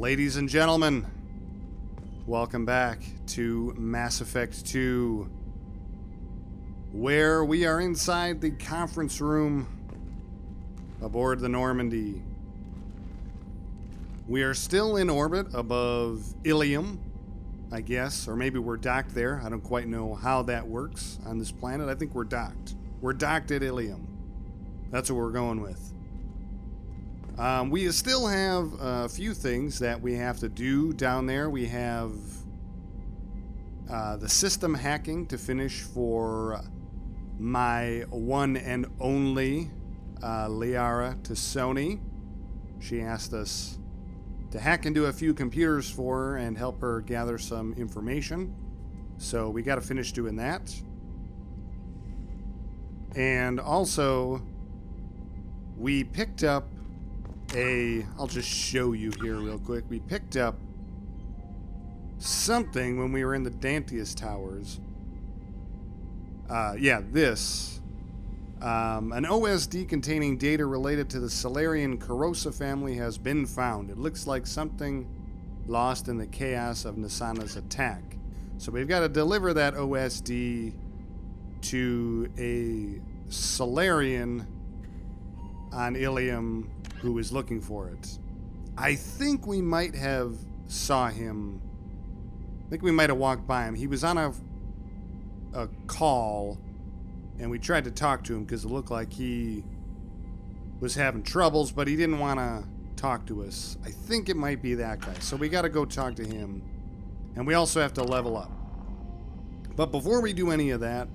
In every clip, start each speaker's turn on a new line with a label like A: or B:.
A: Ladies and gentlemen, welcome back to Mass Effect 2, where we are inside the conference room aboard the Normandy. We are still in orbit above Ilium, I guess, or maybe we're docked there. I don't quite know how that works on this planet. I think we're docked. We're docked at Ilium. That's what we're going with. We still have a few things that we have to do down there. We have the system hacking to finish for my one and only Liara Tassoni. She asked us to hack into a few computers for her and help her gather some information. So we got to finish doing that. And also, we picked up I'll just show you here real quick. We picked up something when we were in the Dantius Towers. This. An OSD containing data related to the Solarian Corrosa family has been found. It looks like something lost in the chaos of Nasana's attack. So we've got to deliver that OSD to a Solarian on Ilium who is looking for it. I think we might have saw him. I think we might have walked by him. He was on a call, and we tried to talk to him because it looked like he was having troubles, but he didn't want to talk to us. I think it might be that guy. So we got to go talk to him. And we also have to level up. But before we do any of that,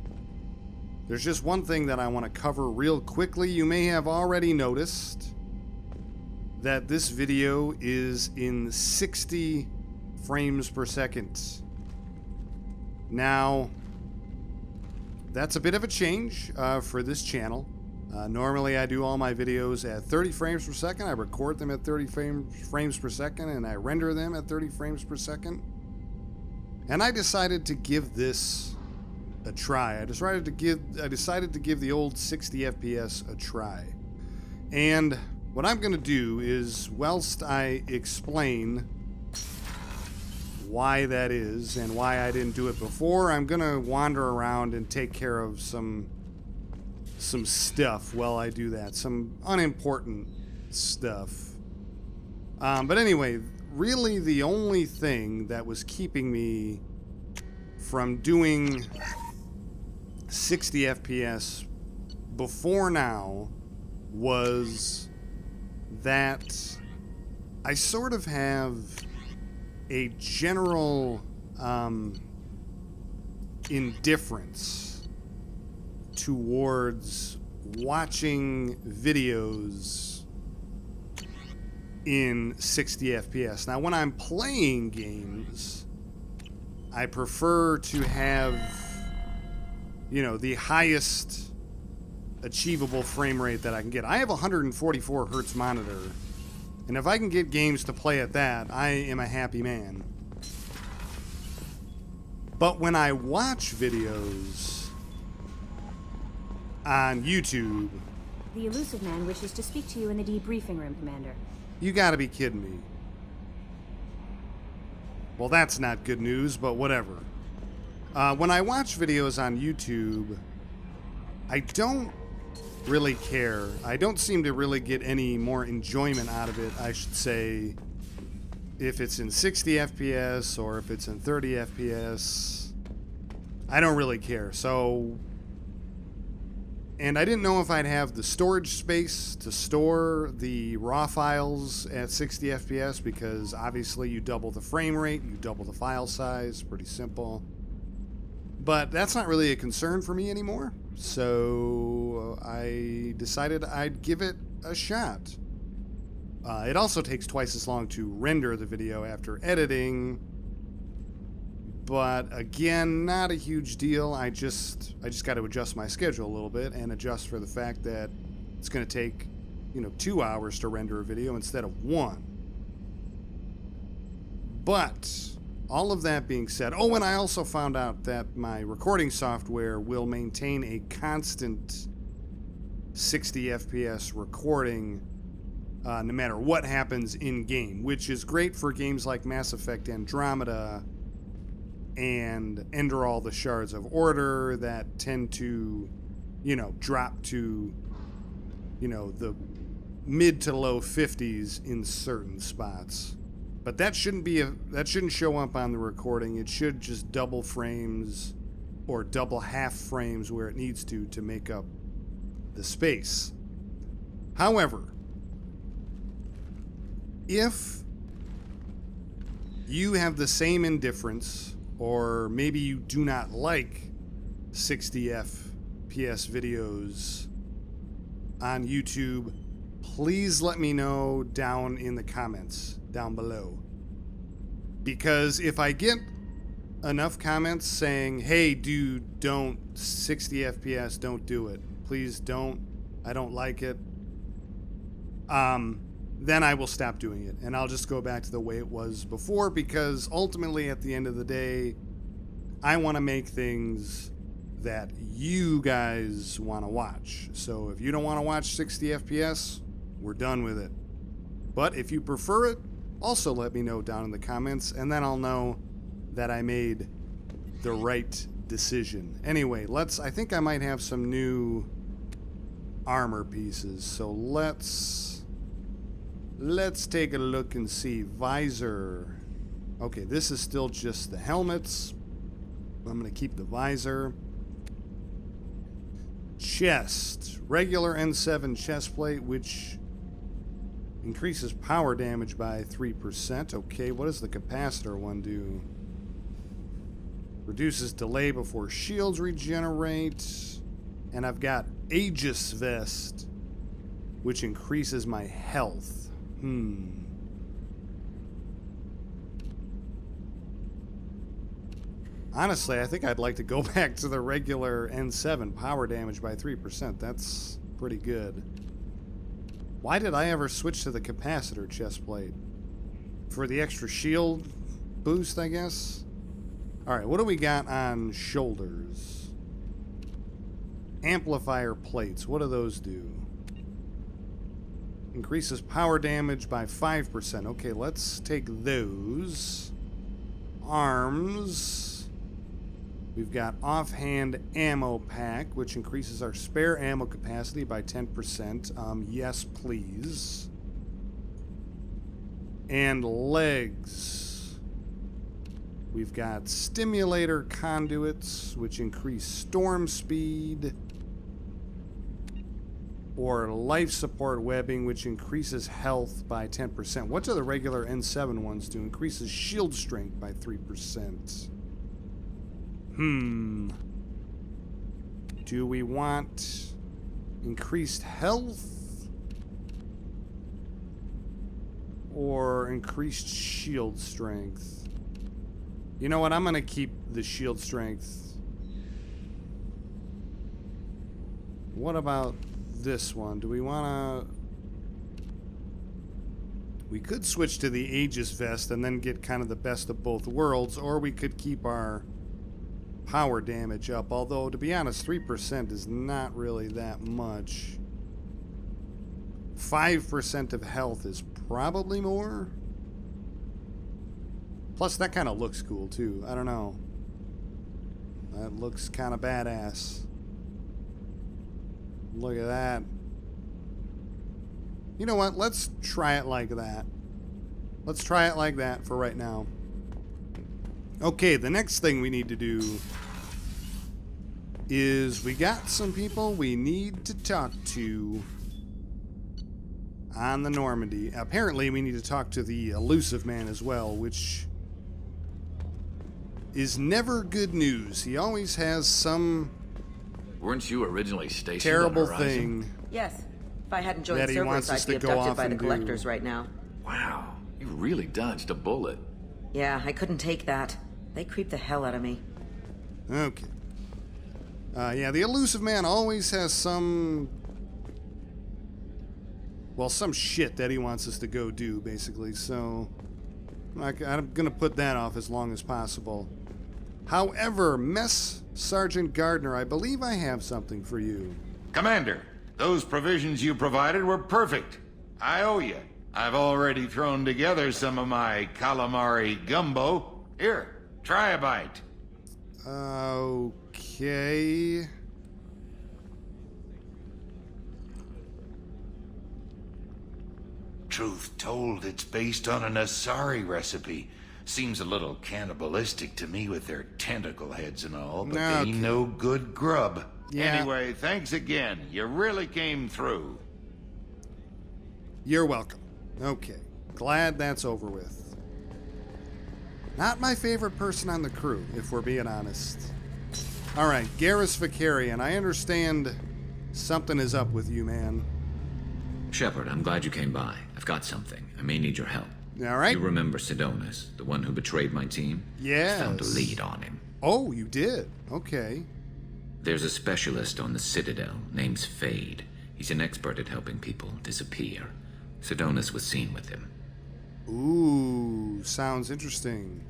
A: there's just one thing that I want to cover real quickly. You may have already noticed that this video is in 60 frames per second. Now, that's a bit of a change for this channel. Normally I do all my videos at 30 frames per second. I record them at 30 frames per second, and I render them at 30 frames per second. And I decided to give this a try. I decided to give the old 60 FPS a try. And what I'm going to do is, whilst I explain why that is and why I didn't do it before, I'm going to wander around and take care of some stuff while I do that. Some unimportant stuff. But anyway, really the only thing that was keeping me from doing 60 FPS before now was that I sort of have a general indifference towards watching videos in 60 FPS. Now, when I'm playing games, I prefer to have, the highest achievable frame rate that I can get. I have a 144 hertz monitor, and if I can get games to play at that, I am a happy man. But when I watch videos on YouTube...
B: The Illusive Man wishes to speak to you in the debriefing room, Commander.
A: You gotta be kidding me. Well, that's not good news, but whatever. When I watch videos on YouTube, I don't really care. I don't seem to really get any more enjoyment out of it, I should say, if it's in 60 FPS or if it's in 30 FPS. I don't really care. So, and I didn't know if I'd have the storage space to store the raw files at 60 FPS, because obviously you double the frame rate, you double the file size, pretty simple. But that's not really a concern for me anymore. So I decided I'd give it a shot. It also takes twice as long to render the video after editing. But again, not a huge deal. I just got to adjust my schedule a little bit and adjust for the fact that it's going to take, 2 hours to render a video instead of 1. But all of that being said, and I also found out that my recording software will maintain a constant 60 FPS recording no matter what happens in game, which is great for games like Mass Effect Andromeda and Ender All the Shards of Order that tend to, drop to, the mid to low 50s in certain spots. But that shouldn't show up on the recording. It should just double frames or double half frames where it needs to make up the space. However, if you have the same indifference, or maybe you do not like 60 FPS videos on YouTube, please let me know down in the comments down below. Because if I get enough comments saying, hey dude, don't 60 FPS, don't do it. Please don't. I don't like it. Then I will stop doing it. And I'll just go back to the way it was before, because ultimately at the end of the day, I want to make things that you guys want to watch. So if you don't want to watch 60 FPS, we're done with it. But if you prefer it, also let me know down in the comments, and then I'll know that I made the right decision. Anyway, I think I might have some new armor pieces. So let's take a look and see. Visor. Okay, this is still just the helmets. I'm going to keep the visor. Chest. Regular N7 chest plate, which increases power damage by 3%. Okay, what does the capacitor one do? Reduces delay before shields regenerate. And I've got Aegis Vest, which increases my health. Honestly, I think I'd like to go back to the regular N7 power damage by 3%. That's pretty good. Why did I ever switch to the capacitor chest plate? For the extra shield boost, I guess? Alright, what do we got on shoulders? Amplifier plates. What do those do? Increases power damage by 5%. Okay, let's take those. Arms. We've got offhand ammo pack, which increases our spare ammo capacity by 10%. Yes, please. And legs. We've got stimulator conduits, which increase storm speed. Or life support webbing, which increases health by 10%. What do the regular N7 ones do? Increases shield strength by 3%. Do we want increased health or increased shield strength? You know what? I'm going to keep the shield strength. What about this one? Do we want to... We could switch to the Aegis Vest and then get kind of the best of both worlds, or we could keep our power damage up, although to be honest 3% is not really that much. 5% of health is probably more. Plus that kind of looks cool too. I don't know, that looks kind of badass. Look at that. You know what, let's try it like that. Let's try it like that for right now. Okay, the next thing we need to do is we got some people we need to talk to on the Normandy. Apparently, we need to talk to the Illusive Man as well, which is never good news. He always has some...
C: Weren't you originally stationed
A: terrible
C: on Horizon?
A: thing.
D: Yes. If I hadn't joined
A: That he
D: Cerberus,
A: wants us
D: I'd be
A: to go
D: abducted
A: off
D: by the
A: and do.
D: collectors right now.
C: Wow, you really dodged a bullet.
D: Yeah, I couldn't take that. They creep the hell out of me.
A: Okay. Yeah, the Illusive Man always has some... well, some shit that he wants us to go do, basically, so... I'm gonna put that off as long as possible. However, Mess Sergeant Gardner, I believe I have something for you.
E: Commander, those provisions you provided were perfect. I owe you. I've already thrown together some of my calamari gumbo. Here, try a bite.
A: Okay.
E: Truth told, it's based on an Asari recipe. Seems a little cannibalistic to me with their tentacle heads and all, but they ain't no good grub.
A: Yeah.
E: Anyway, thanks again. You really came through.
A: You're welcome. Okay. Glad that's over with. Not my favorite person on the crew, if we're being honest. Alright, Garrus Vicarian, I understand something is up with you, man.
C: Shepard, I'm glad you came by. I've got something. I may need your help.
A: Alright.
C: You remember Sidonus, the one who betrayed my team?
A: Yes.
C: I found a lead on him.
A: Oh, you did? Okay.
C: There's a specialist on the Citadel, named Fade. He's an expert at helping people disappear. Sidonus was seen with him.
A: Ooh, sounds interesting.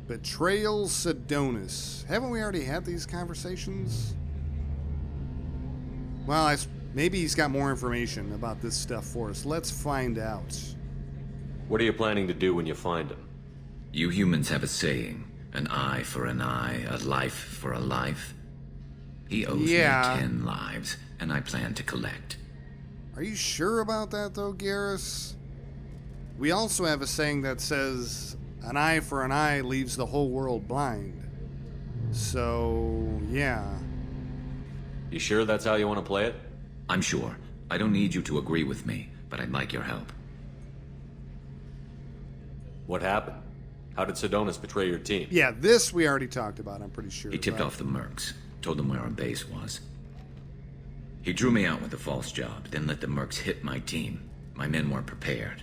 A: Betrayal Sidonus. Haven't we already had these conversations? Well, maybe he's got more information about this stuff for us. Let's find out.
F: What are you planning to do when you find him?
C: You humans have a saying, an eye for an eye, a life for a life. He owes me 10 lives, and I plan to collect.
A: Are you sure about that, though, Garrus? We also have a saying that says, an eye for an eye leaves the whole world blind. So, yeah.
F: You sure that's how you want to play it?
C: I'm sure. I don't need you to agree with me, but I'd like your help.
F: What happened? How did Sidonus betray your team?
A: Yeah, this we already talked about, I'm pretty sure.
C: He tipped off the mercs, told them where our base was. He drew me out with a false job, then let the mercs hit my team. My men weren't prepared.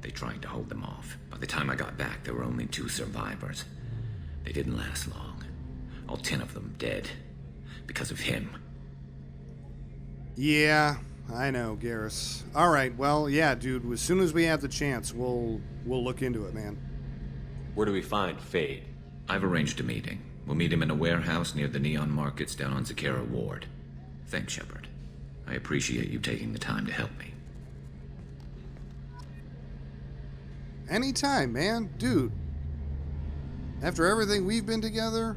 C: They tried to hold them off. By the time I got back, there were only 2 survivors. They didn't last long. All 10 of them dead. Because of him.
A: Yeah, I know, Garrus. Alright, well, yeah, dude, as soon as we have the chance, we'll look into it, man.
F: Where do we find Fade?
C: I've arranged a meeting. We'll meet him in a warehouse near the Neon Markets down on Zakera Ward. Thanks, Shepard. I appreciate you taking the time to help me.
A: Anytime, man. Dude. After everything we've been together,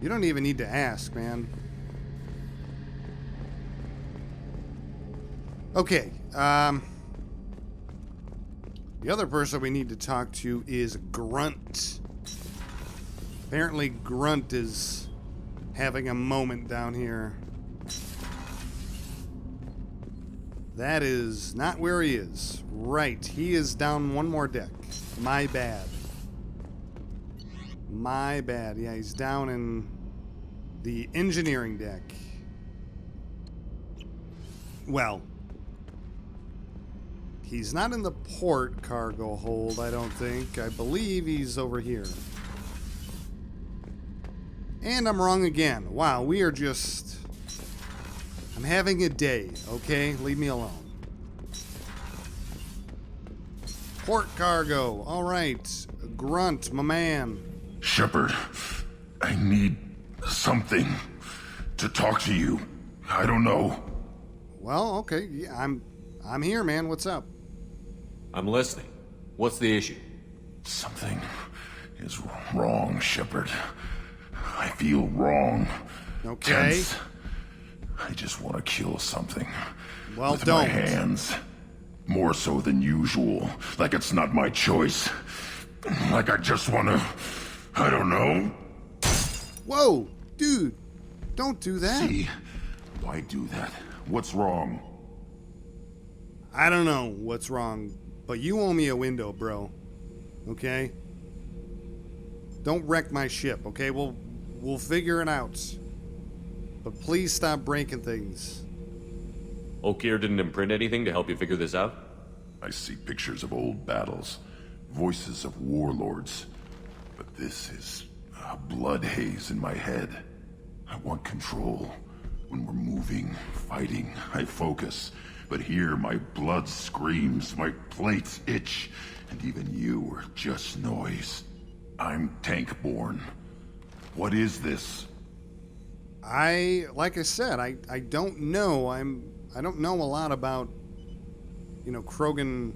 A: you don't even need to ask, man. Okay, the other person we need to talk to is Grunt. Apparently Grunt is having a moment down here. That is not where he is. Right, he is down one more deck. My bad. My bad. Yeah, he's down in the engineering deck. Well, he's not in the port cargo hold, I don't think. I believe he's over here. And I'm wrong again. Wow, we are just... I'm having a day, okay? Leave me alone. Port cargo. All right. Grunt, my man.
G: Shepard, I need something to talk to you. I don't know.
A: Well, okay. Yeah, I'm here, man. What's up?
F: I'm listening. What's the issue?
G: Something is wrong, Shepard. I feel wrrong.
A: Okay.
G: Tense. I just want to kill something.
A: Well,
G: with
A: don't.
G: my hands. More so than usual. Like it's not my choice. Like I just want to... I don't know.
A: Whoa, dude. Don't do that.
G: See? Why do that? What's wrong?
A: I don't know what's wrong, but you owe me a window, bro. Okay? Don't wreck my ship, okay? We'll figure it out. But please stop breaking things.
F: Okeer didn't imprint anything to help you figure this out?
G: I see pictures of old battles. Voices of warlords. But this is a blood haze in my head. I want control. When we're moving, fighting, I focus. But here my blood screams, my plates itch, and even you are just noise. I'm tank-born. What is this?
A: Like I said, I don't know. I'm I don't know a lot about, you know, Krogan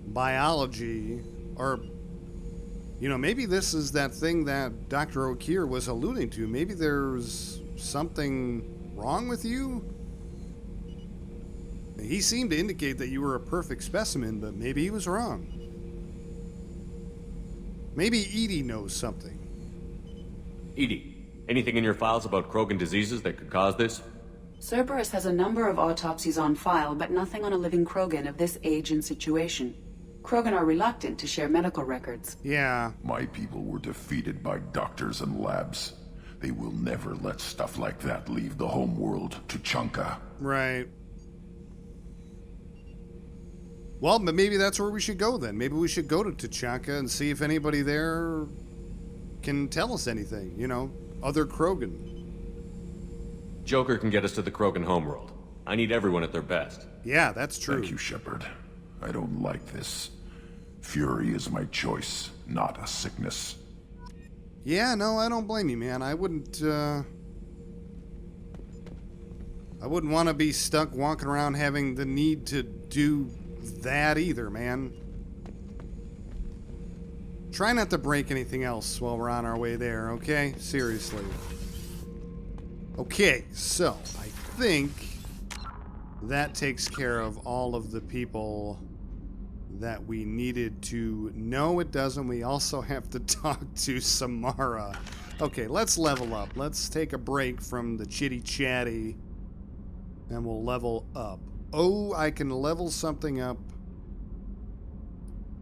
A: biology, or, you know, maybe this is that thing that Dr. O'Keefe was alluding to. Maybe there's something wrong with you? He seemed to indicate that you were a perfect specimen, but maybe he was wrong. Maybe Edie knows something.
F: Edie, anything in your files about Krogan diseases that could cause this?
H: Cerberus has a number of autopsies on file, but nothing on a living Krogan of this age and situation. Krogan are reluctant to share medical records.
A: Yeah.
G: My people were defeated by doctors and labs. They will never let stuff like that leave the homeworld, Tuchanka.
A: Right. Well, but maybe that's where we should go then. Maybe we should go to Tuchanka and see if anybody there can tell us anything, you know, other Krogan.
F: Joker can get us to the Krogan homeworld. I need everyone at their best.
A: Yeah, that's true.
G: Thank you, Shepard. I don't like this. Fury is my choice, not a sickness.
A: Yeah, no, I don't blame you, man. I wouldn't want to be stuck walking around having the need to do that either, man. Try not to break anything else while we're on our way there, okay? Seriously. Okay, so I think that takes care of all of the people that we needed to. No, it doesn't. We also have to talk to Samara. Okay, let's level up. Let's take a break from the chitty-chatty, and we'll level up. Oh, I can level something up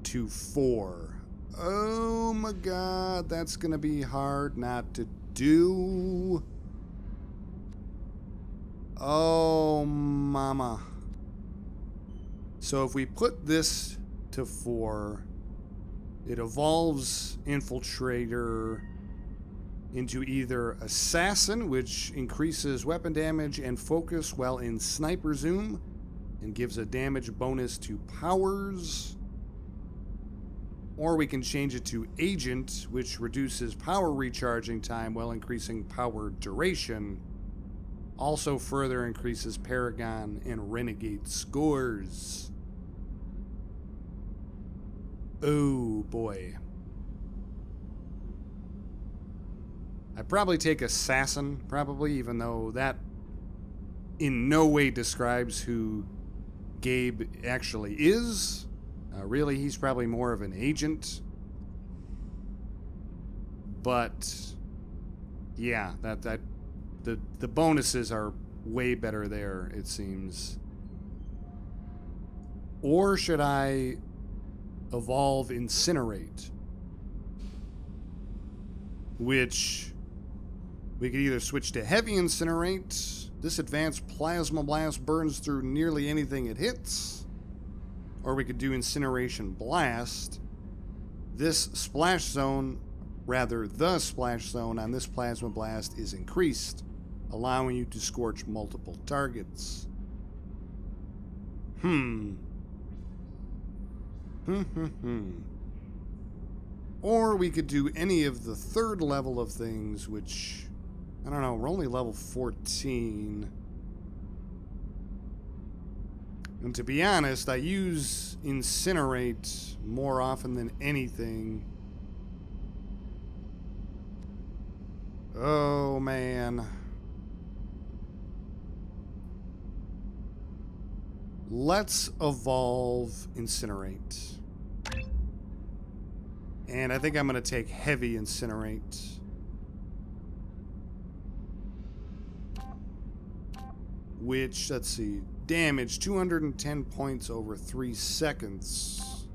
A: to 4. Oh my god, that's gonna be hard not to do. Oh, mama. So if we put this to 4, it evolves Infiltrator into either Assassin, which increases weapon damage and focus while in Sniper Zoom, and gives a damage bonus to powers. Or we can change it to Agent, which reduces power recharging time while increasing power duration. Also further increases Paragon and Renegade scores. Oh boy. I'd probably take Assassin, probably, even though that in no way describes who Gabe actually is. Really, he's probably more of an agent. But yeah, the bonuses are way better there, it seems. Or should I evolve Incinerate? Which we could either switch to Heavy Incinerate. This advanced plasma blast burns through nearly anything it hits. Or we could do Incineration Blast. This splash zone, rather the splash zone on this plasma blast is increased, allowing you to scorch multiple targets. Or we could do any of the 3rd level of things, which, I don't know, we're only level 14. And to be honest, I use Incinerate more often than anything. Oh, man. Let's evolve Incinerate. And I think I'm going to take Heavy Incinerate. Which, let's see, damage 210 points over 3 seconds.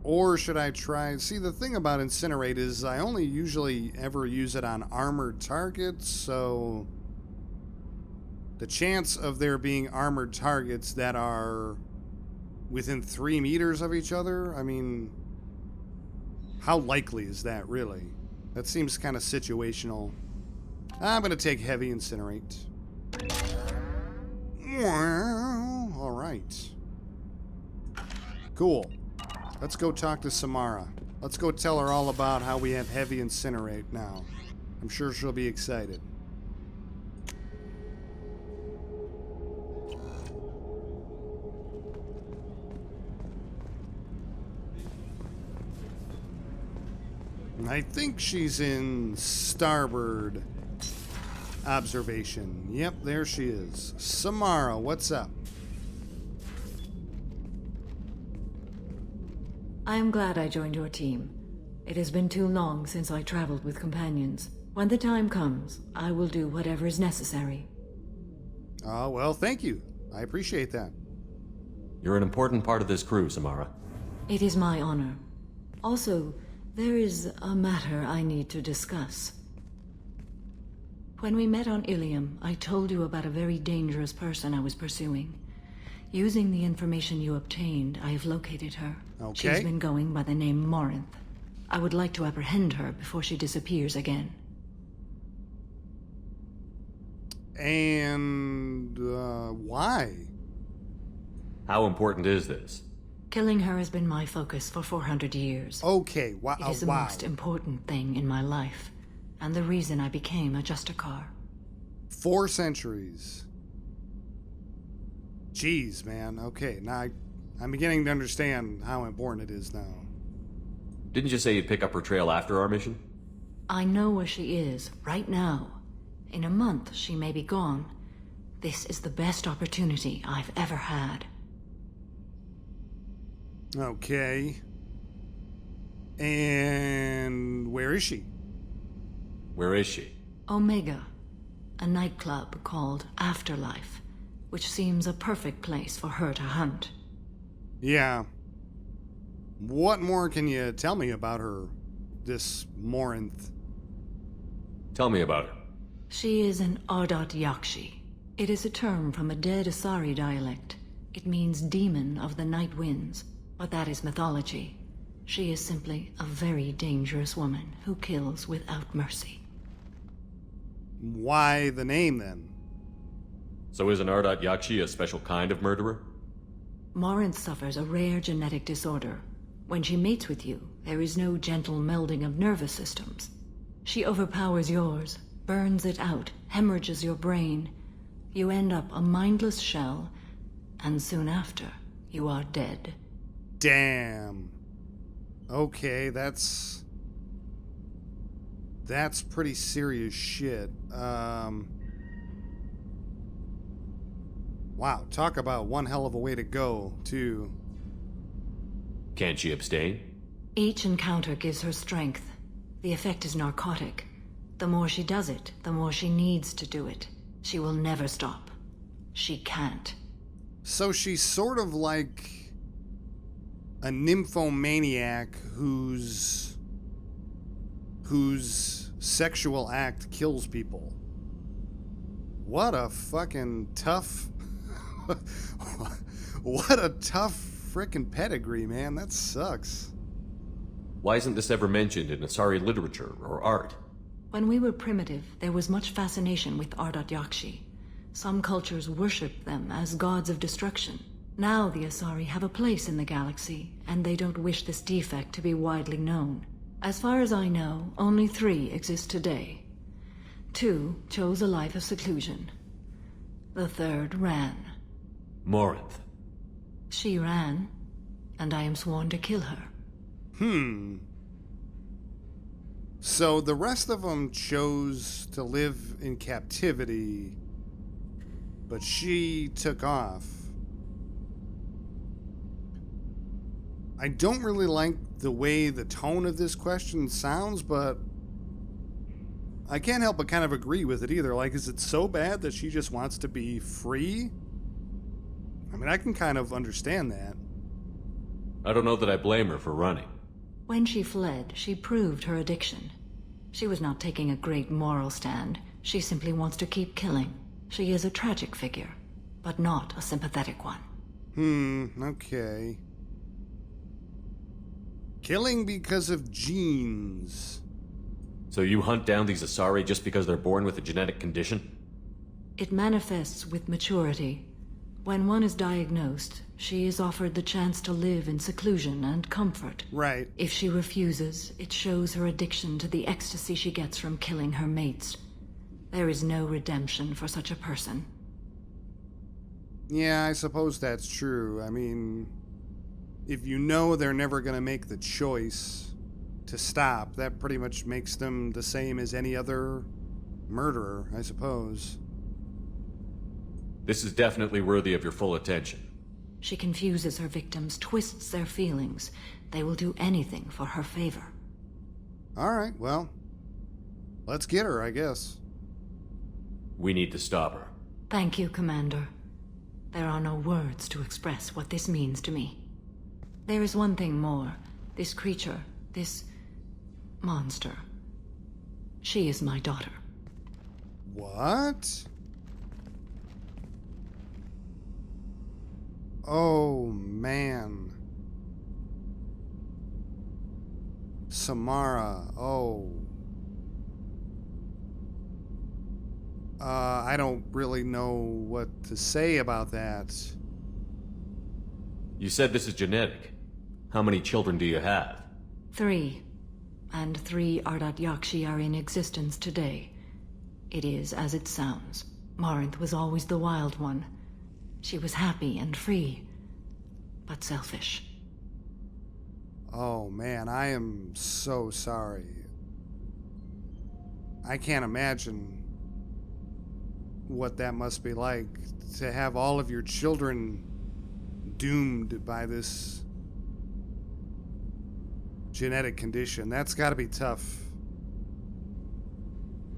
A: Or should I try... See, the thing about Incinerate is I only usually ever use it on armored targets, so the chance of there being armored targets that are within 3 meters of each other, I mean, how likely is that, really? That seems kind of situational. I'm going to take Heavy Incinerate. All right. Cool. Let's go talk to Samara. Let's go tell her all about how we have Heavy Incinerate now. I'm sure she'll be excited. I think she's in starboard observation. Yep, there she is. Samara, what's up?
I: I am glad I joined your team. It has been too long since I traveled with companions. When the time comes, I will do whatever is necessary.
A: Oh, well, thank you. I appreciate that.
F: You're an important part of this crew, Samara.
I: It is my honor. Also, there is a matter I need to discuss. When we met on Ilium, I told you about a very dangerous person I was pursuing. Using the information you obtained, I have located her.
A: Okay.
I: She's been going by the name Morinth. I would like to apprehend her before she disappears again.
A: And, why?
F: How important is this?
I: Killing her has been my focus for 400 years.
A: Okay, wow.
I: It is the most important thing in my life, and the reason I became a Justicar.
A: 4 centuries. Jeez, man. Okay, now I'm beginning to understand how important it is now.
F: Didn't you say you'd pick up her trail after our mission?
I: I know where she is, right now. In a month, she may be gone. This is the best opportunity I've ever had.
A: Okay. And where is she?
F: Where is she?
I: Omega, a nightclub called Afterlife, which seems a perfect place for her to hunt.
A: Yeah. What more can you tell me about her, this Morinth?
F: Tell me about her.
I: She is an Ardot Yakshi. It is a term from a dead Asari dialect. It means demon of the night winds, but that is mythology. She is simply a very dangerous woman who kills without mercy.
A: Why the name, then?
F: So is an Ardot Yakshi a special kind of murderer?
I: Morinth suffers a rare genetic disorder. When she mates with you, there is no gentle melding of nervous systems. She overpowers yours, burns it out, hemorrhages your brain. You end up a mindless shell, and soon after, you are dead.
A: Damn. Okay, that's pretty serious shit. Wow, talk about one hell of a way to go, too.
F: Can't she abstain?
I: Each encounter gives her strength. The effect is narcotic. The more she does it, the more she needs to do it. She will never stop. She can't.
A: So she's sort of like a nymphomaniac whose sexual act kills people. What a fucking tough... what a tough frickin' pedigree, man. That sucks.
F: Why isn't this ever mentioned in Asari literature or art?
I: When we were primitive, there was much fascination with Ardot Yakshi. Some cultures worshipped them as gods of destruction. Now the Asari have a place in the galaxy, and they don't wish this defect to be widely known. As far as I know, only 3 exist today. 2 chose a life of seclusion. The 3rd ran.
F: Morinth.
I: She ran, and I am sworn to kill her.
A: So the rest of them chose to live in captivity, but she took off. I don't really like the way the tone of this question sounds, but I can't help but kind of agree with it either. Like, is it so bad that she just wants to be free? I mean, I can kind of understand that.
F: I don't know that I blame her for running.
I: When she fled, she proved her addiction. She was not taking a great moral stand. She simply wants to keep killing. She is a tragic figure, but not a sympathetic one.
A: Okay. Killing because of genes.
F: So you hunt down these Asari just because they're born with a genetic condition?
I: It manifests with maturity. When one is diagnosed, she is offered the chance to live in seclusion and comfort.
A: Right.
I: If she refuses, it shows her addiction to the ecstasy she gets from killing her mates. There is no redemption for such a person.
A: Yeah, I suppose that's true. I mean, if you know they're never going to make the choice to stop, that pretty much makes them the same as any other murderer, I suppose.
F: This is definitely worthy of your full attention.
I: She confuses her victims, twists their feelings. They will do anything for her favor.
A: All right, well, let's get her, I guess.
F: We need to stop her.
I: Thank you, Commander. There are no words to express what this means to me. There is one thing more. This creature, this monster. She is my daughter.
A: What? Oh, man. Samara, oh. I don't really know what to say about that.
F: You said this is genetic. How many children do you have?
I: 3. And 3 Ardat Yakshi are in existence today. It is as it sounds. Marinth was always the wild one. She was happy and free, but selfish.
A: Oh man, I am so sorry. I can't imagine what that must be like, to have all of your children doomed by this genetic condition. That's gotta be tough.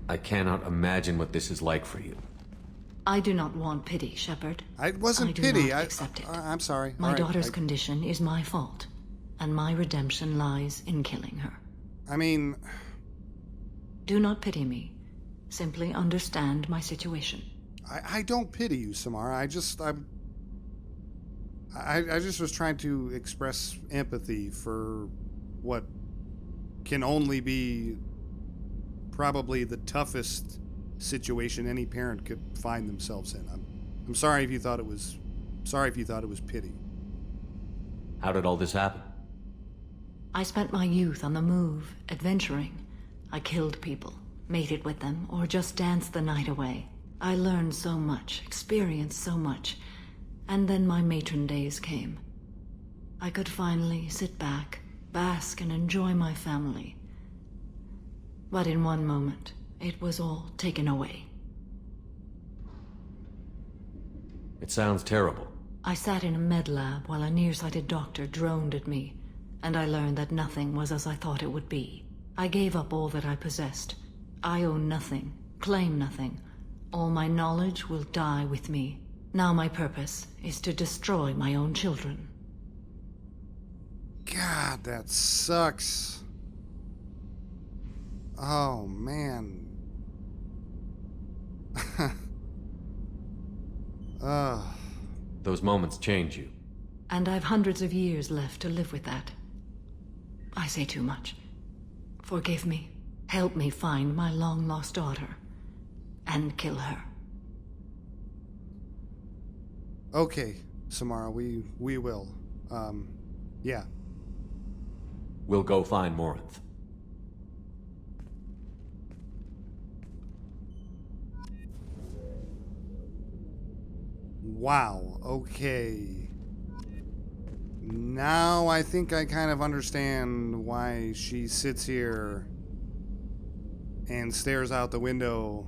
F: I cannot imagine what this is like for you.
I: I do not want pity, Shepard.
A: It wasn't
I: I do
A: pity.
I: not accept it.
A: I'm sorry.
I: My
A: All right,
I: daughter's condition is my fault, and my redemption lies in killing her.
A: I mean...
I: Do not pity me. Simply understand my situation.
A: I don't pity you, Samara. I just was trying to express empathy for what can only be probably the toughest situation any parent could find themselves in. I'm sorry if you thought it was pity.
F: How did all this happen?
I: I spent my youth on the move, adventuring. I killed people, mated with them, or just danced the night away. I learned so much, experienced so much, and then my matron days came. I could finally sit back, bask, and enjoy my family. But in one moment, it was all taken away.
F: It sounds terrible.
I: I sat in a med lab while a nearsighted doctor droned at me, and I learned that nothing was as I thought it would be. I gave up all that I possessed. I own nothing, claim nothing. All my knowledge will die with me. Now my purpose is to destroy my own children.
A: God, that sucks. Oh, man.
F: Those moments change you.
I: And I've hundreds of years left to live with that. I say too much. Forgive me. Help me find my long-lost daughter. And kill her.
A: Okay, Samara, we will. Yeah.
F: We'll go find Morinth.
A: Wow, okay. Now I think I kind of understand why she sits here and stares out the window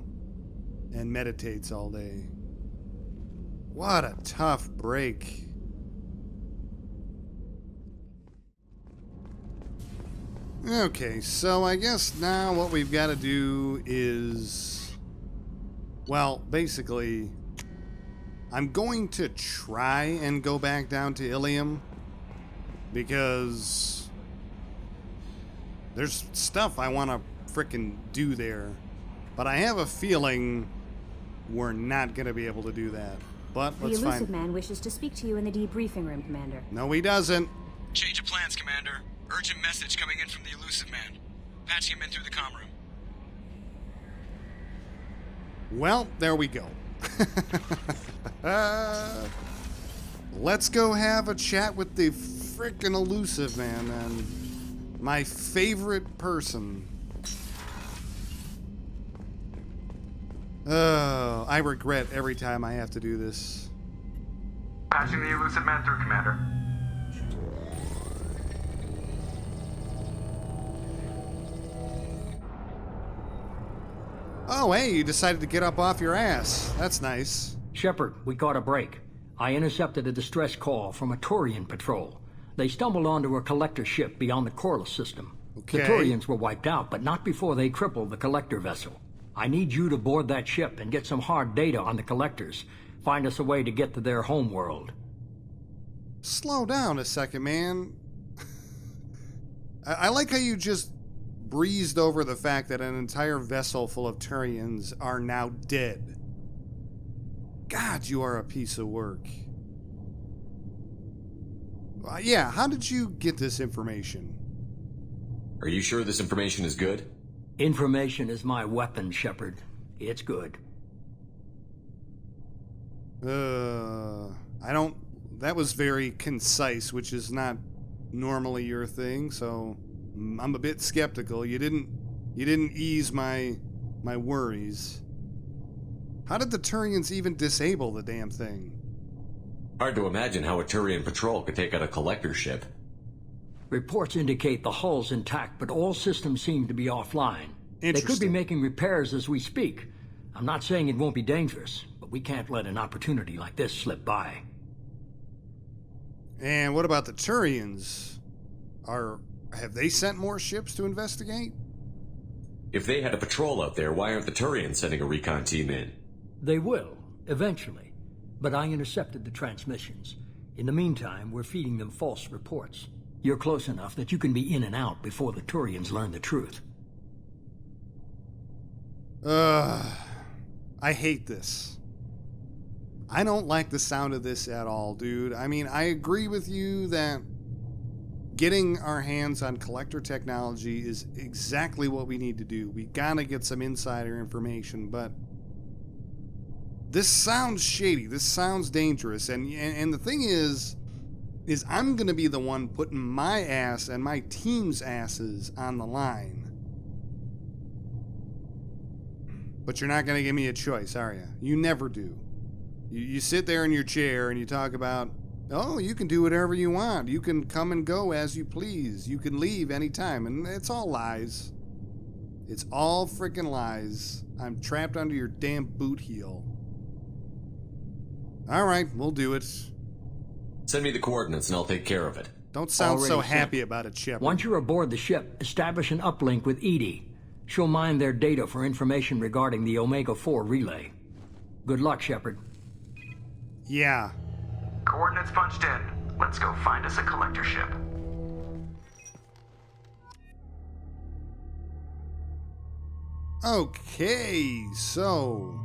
A: and meditates all day. What a tough break. Okay, so I guess now what we've got to do is... Well, basically, I'm going to try and go back down to Ilium, because there's stuff I want to frickin' do there. But I have a feeling we're not going to be able to do that. But let's
B: The
A: find...
B: Illusive Man wishes to speak to you in the debriefing room, Commander.
A: No, he doesn't.
J: Change of plans, Commander. Urgent message coming in from the Illusive Man. Patching him in through the comm room.
A: Well, there we go. Let's go have a chat with the frickin' Illusive Man, man. My favorite person. Oh, I regret every time I have to do this.
J: Patching the Illusive Man through, Commander.
A: Oh, hey, you decided to get up off your ass. That's nice.
K: Shepard, we caught a break. I intercepted a distress call from a Turian patrol. They stumbled onto a collector ship beyond the Corliss system.
A: Okay.
K: The Turians were wiped out, but not before they crippled the collector vessel. I need you to board that ship and get some hard data on the collectors. Find us a way to get to their homeworld.
A: Slow down a second, man. I like how you just breezed over the fact that an entire vessel full of Turians are now dead. God, you are a piece of work. Yeah, how did you get this information?
F: Are you sure this information is good?
K: Information is my weapon, Shepard. It's good.
A: I don't... That was very concise, which is not normally your thing, so I'm a bit skeptical. You didn't ease my worries. How did the Turians even disable the damn thing?
F: Hard to imagine how a Turian patrol could take out a collector ship.
K: Reports indicate the hull's intact, but all systems seem to be offline. They could be making repairs as we speak. I'm not saying it won't be dangerous, but we can't let an opportunity like this slip by.
A: And what about the Turians? Have they sent more ships to investigate?
F: If they had a patrol out there, why aren't the Turians sending a recon team in?
K: They will, eventually. But I intercepted the transmissions. In the meantime, we're feeding them false reports. You're close enough that you can be in and out before the Turians learn the truth.
A: I hate this. I don't like the sound of this at all, dude. I mean, I agree with you that getting our hands on collector technology is exactly what we need to do. We gotta get some insider information, but this sounds shady. This sounds dangerous. And the thing is I'm gonna be the one putting my ass and my team's asses on the line. But you're not gonna give me a choice, are you? You never do. You sit there in your chair and you talk about, oh, you can do whatever you want. You can come and go as you please. You can leave anytime. And it's all lies. It's all freaking lies. I'm trapped under your damn boot heel. All right, we'll do it.
F: Send me the coordinates and I'll take care of it.
A: Don't sound so
K: Already
A: happy
K: sent.
A: about it, Shepard.
K: Once you're aboard the ship, establish an uplink with Edie. She'll mine their data for information regarding the Omega-4 relay. Good luck, Shepard.
A: Yeah.
J: Coordinates punched in. Let's go find us a collector ship.
A: Okay, so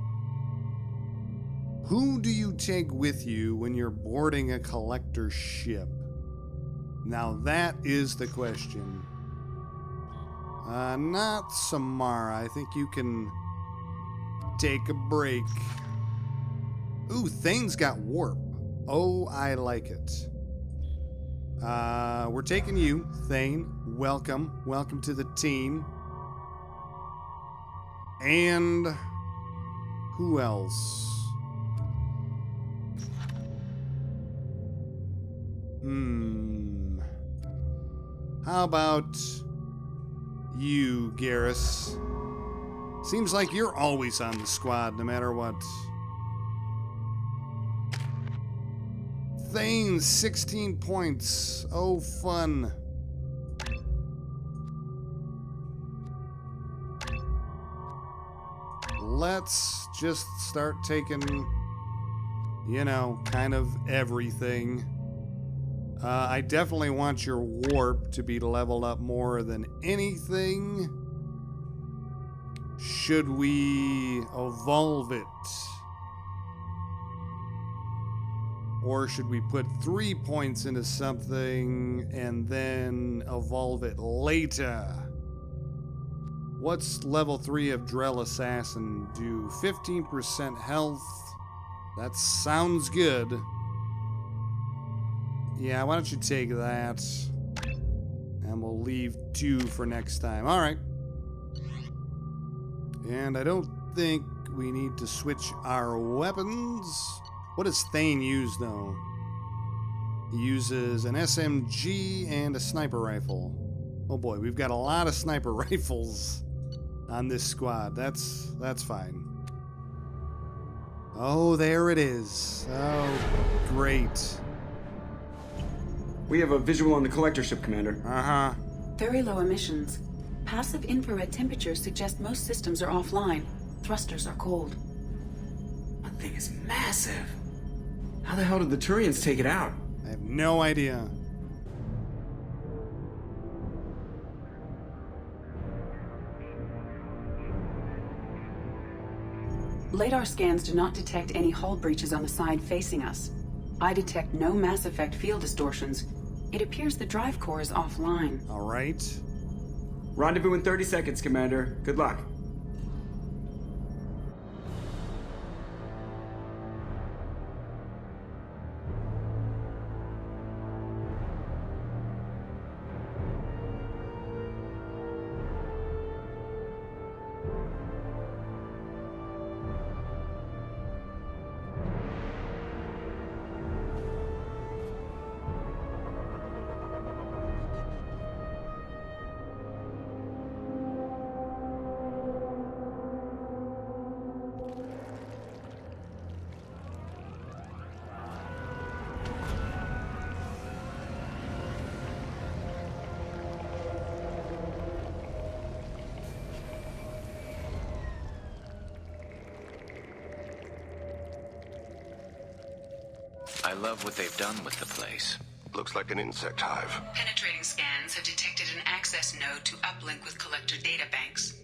A: who do you take with you when you're boarding a collector ship? Now that is the question. Not Samara. I think you can take a break. Ooh, Thane's got warp. Oh, I like it. We're taking you, Thane. Welcome. Welcome to the team. And who else? How about you, Garrus? Seems like you're always on the squad, no matter what. Thane, 16 points. Oh, fun. Let's just start taking, you know, kind of everything. I definitely want your warp to be leveled up more than anything. Should we evolve it? Or should we put 3 points into something and then evolve it later? What's level 3 of Drell Assassin do? 15% health. That sounds good. Yeah, why don't you take that? And we'll leave 2 for next time. Alright. And I don't think we need to switch our weapons. What does Thane use, though? He uses an SMG and a sniper rifle. Oh boy, we've got a lot of sniper rifles on this squad. That's fine. Oh, there it is. Oh, great.
J: We have a visual on the collector ship, Commander.
A: Uh-huh.
H: Very low emissions. Passive infrared temperatures suggest most systems are offline. Thrusters are cold.
J: That thing is massive. How the hell did the Turians take it out?
A: I have no idea.
H: Radar scans do not detect any hull breaches on the side facing us. I detect no Mass Effect field distortions. It appears the drive core is offline.
A: All right.
J: Rendezvous in 30 seconds, Commander. Good luck.
C: I love what they've done with the place.
G: Looks like an insect hive.
H: Penetrating scans have detected an access node to uplink with collector data banks.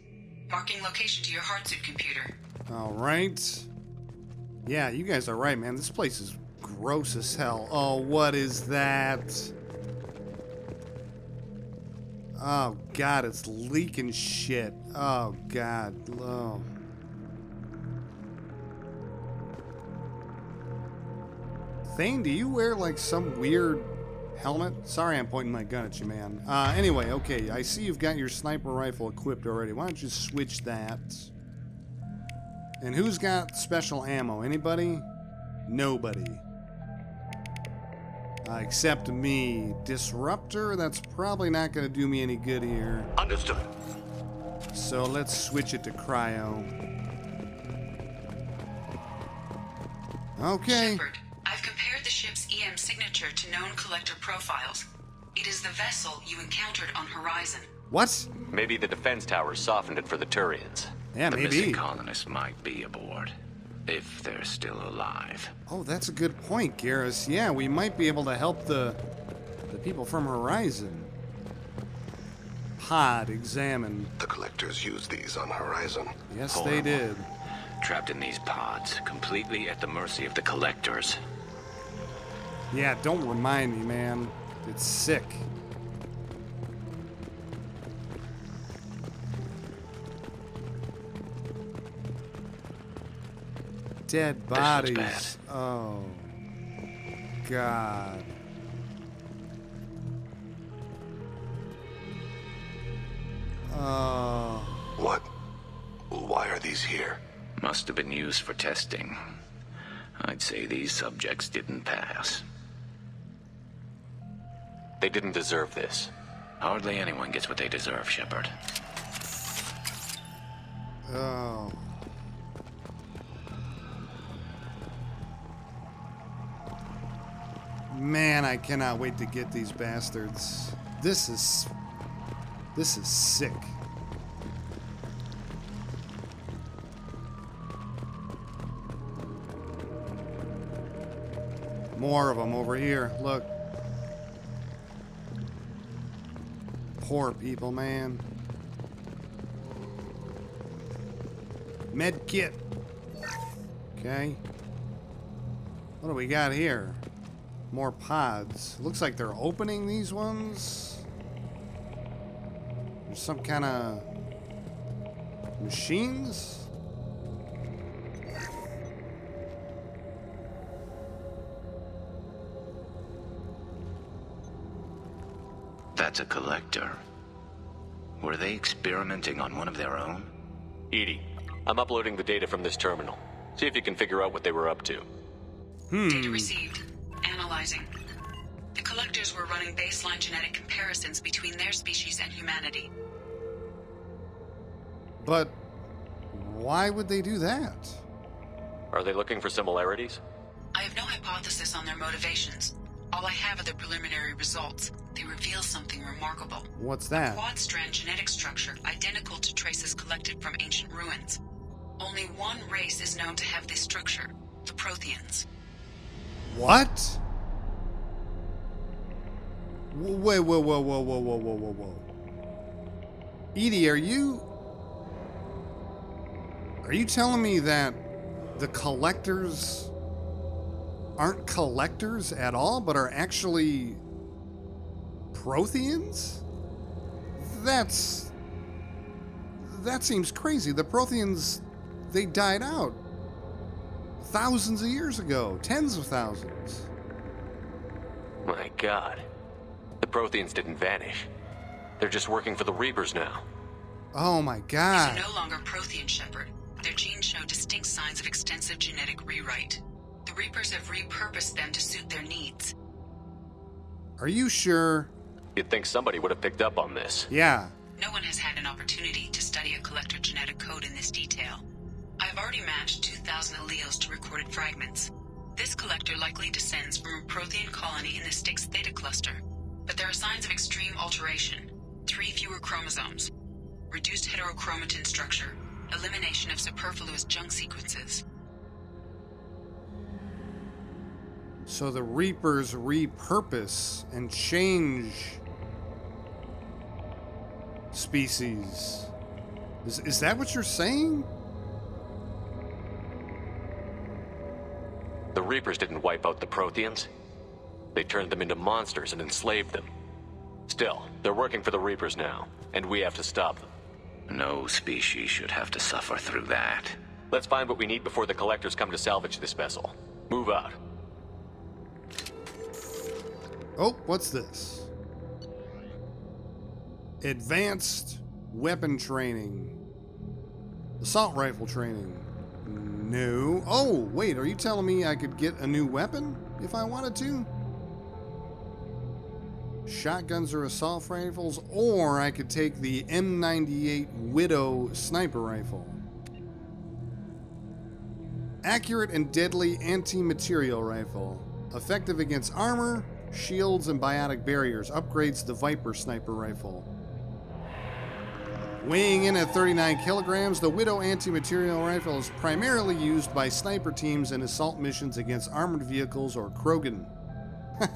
H: Marking location to your hardsuit computer.
A: All right. Yeah, you guys are right, man. This place is gross as hell. Oh, what is that? Oh, God, it's leaking shit. Oh, God. Oh. Thane, do you wear, like, some weird helmet? Sorry I'm pointing my gun at you, man. Anyway, okay, I see you've got your sniper rifle equipped already. Why don't you switch that? And who's got special ammo? Anybody? Nobody. Except me. Disruptor? That's probably not going to do me any good here.
G: Understood.
A: So let's switch it to cryo. Okay.
H: Shepard, I've compared the ship's EM signature to known collector profiles. It is the vessel you encountered on Horizon.
A: What?
F: Maybe the defense tower softened it for the Turians.
A: Yeah,
C: The
A: maybe.
C: missing colonists might be aboard, if they're still alive.
A: Oh, that's a good point, Garrus. Yeah, we might be able to help the people from Horizon. Pod examine.
G: The collectors use these on Horizon.
A: Yes,
C: Horrible.
A: they did.
C: Trapped in these pods, completely at the mercy of the collectors.
A: Yeah, don't remind me, man. It's sick. Dead bodies.
C: bad.
A: Oh, God. Oh.
G: What? Why are these here?
C: Must have been used for testing. I'd say these subjects didn't pass.
F: They didn't deserve this.
C: Hardly anyone gets what they deserve, Shepard.
A: Oh. Man, I cannot wait to get these bastards. This is sick. More of them over here. Look. Poor people, man. Med kit. Okay. What do we got here? More pods. Looks like they're opening these ones. There's some kind of machines.
C: That's a collector. Were they experimenting on one of their own?
F: Edie, I'm uploading the data from this terminal. See if you can figure out what they were up to.
H: Data received. Analyzing. The collectors were running baseline genetic comparisons between their species and humanity.
A: But why would they do that?
F: Are they looking for similarities?
H: I have no hypothesis on their motivations. All I have are the preliminary results. They reveal something remarkable.
A: What's that?
H: A quad-strand genetic structure identical to traces collected from ancient ruins. Only one race is known to have this structure, the Protheans.
A: What? Wait, whoa. Edie, are you telling me that the collectors aren't collectors at all, but are actually Protheans? That seems crazy. The Protheans, they died out thousands of years ago, tens of thousands.
F: My God. The Protheans didn't vanish. They're just working for the Reapers now.
A: Oh my God.
H: These are no longer Prothean, Shepard. Their genes show distinct signs of extensive genetic rewrite. The Reapers have repurposed them to suit their needs.
A: Are you sure?
F: You'd think somebody would have picked up on this.
A: Yeah.
H: No one has had an opportunity to study a collector genetic code in this detail. I have already matched 2,000 alleles to recorded fragments. This collector likely descends from a Prothean colony in the Styx Theta cluster. But there are signs of extreme alteration. 3 fewer chromosomes. Reduced heterochromatin structure. Elimination of superfluous junk sequences.
A: So the Reapers repurpose and change species. Is that what you're saying?
F: The Reapers didn't wipe out the Protheans. They turned them into monsters and enslaved them. Still, they're working for the Reapers now, and we have to stop them.
C: No species should have to suffer through that.
F: Let's find what we need before the collectors come to salvage this vessel. Move out.
A: Oh, what's this? Advanced weapon training. Assault rifle training. No. Oh, wait, are you telling me I could get a new weapon if I wanted to? Shotguns or assault rifles, or I could take the M98 Widow sniper rifle. Accurate and deadly anti-material rifle. Effective against armor, shields, and biotic barriers. Upgrades the Viper sniper rifle. Weighing in at 39 kilograms, the Widow anti-material rifle is primarily used by sniper teams in assault missions against armored vehicles or Krogan.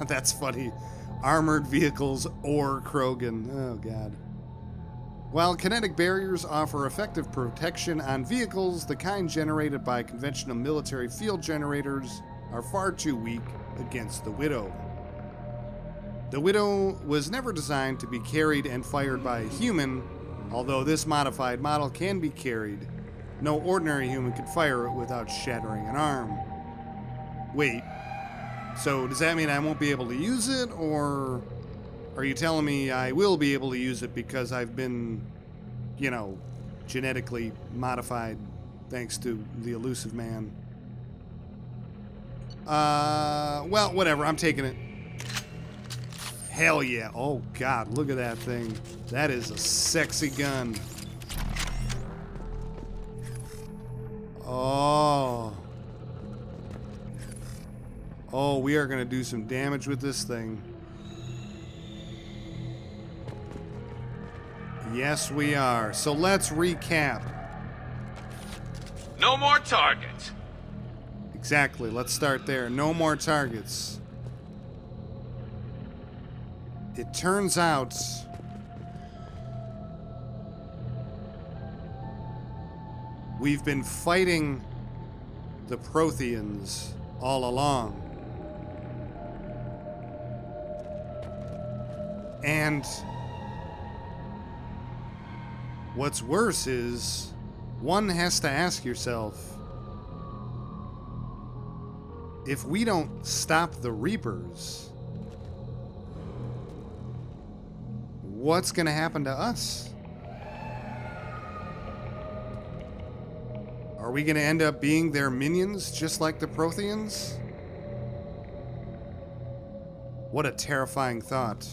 A: That's funny. Armored vehicles or Krogan. Oh, God. While kinetic barriers offer effective protection on vehicles, the kind generated by conventional military field generators are far too weak against the Widow. The Widow was never designed to be carried and fired by a human, although this modified model can be carried. No ordinary human could fire it without shattering an arm. Wait. So does that mean I won't be able to use it, or are you telling me I will be able to use it because I've been, you know, genetically modified thanks to the Illusive Man? Well, whatever, I'm taking it. Hell yeah. Oh, God, look at that thing. That is a sexy gun. Oh. Oh, we are going to do some damage with this thing. Yes, we are. So let's recap.
J: No more targets.
A: Exactly. Let's start there. No more targets. It turns out we've been fighting the Protheans all along. And what's worse is, one has to ask yourself, if we don't stop the Reapers, what's going to happen to us? Are we going to end up being their minions just like the Protheans? What a terrifying thought.